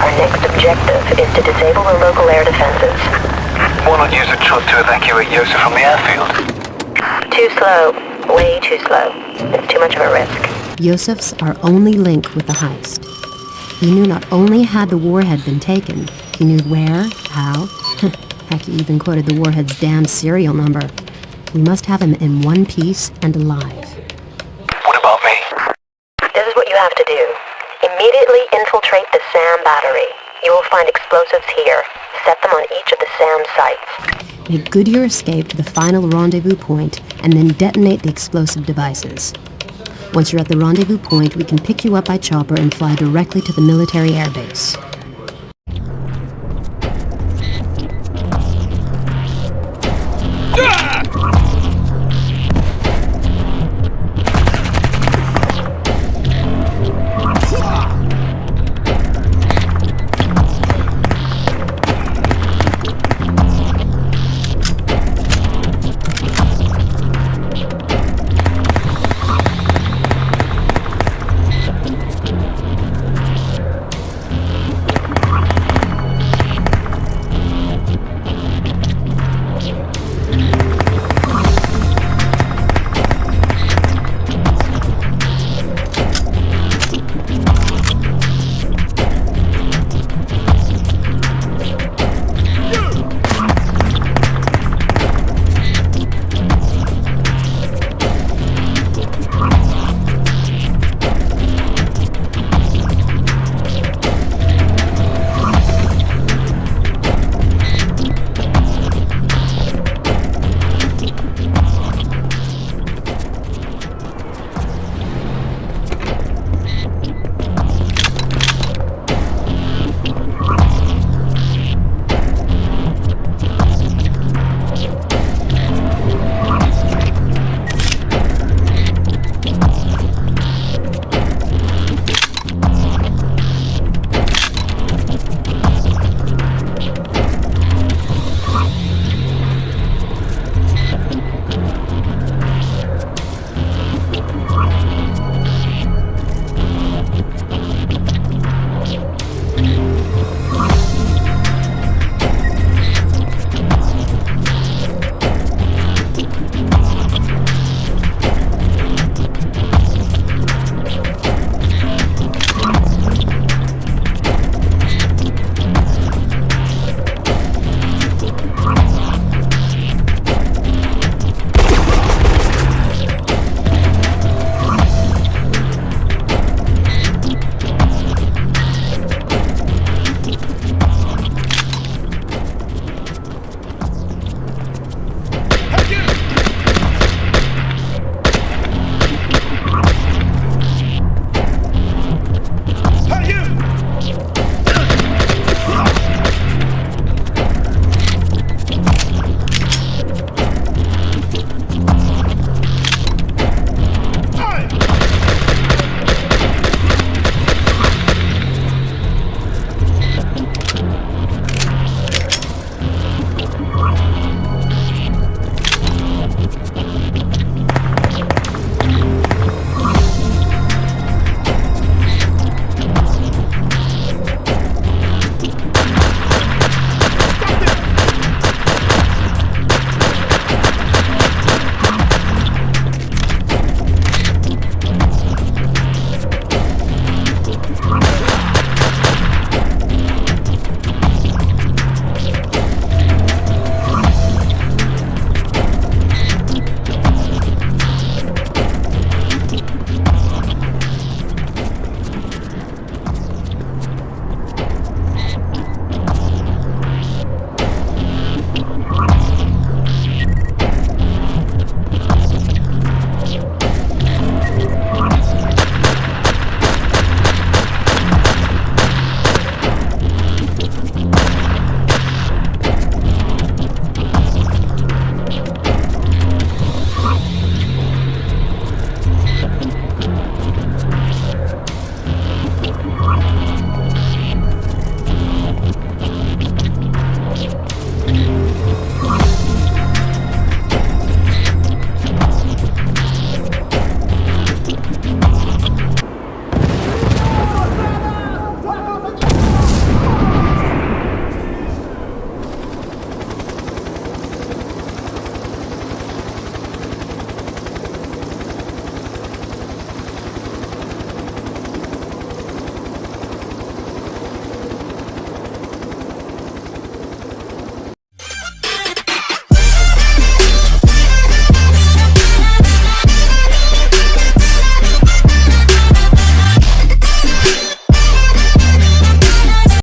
Our next objective is to disable the local air defenses. Why not use a truck to evacuate Yosef from the airfield? Too slow. Way too slow. It's too much of a risk. Yosef's our only link with the heist. He knew not only had the warhead been taken, he knew where, how. Heck, he even quoted the warhead's damn serial number. We must have him in one piece and alive. What about me? This is what you have to do. Immediately infiltrate the SAM battery. You will find explosives here. Set them on each of the SAM sites. Make good your escape to the final rendezvous point and then detonate the explosive devices. Once you're at the rendezvous point, we can pick you up by chopper and fly directly to the military airbase.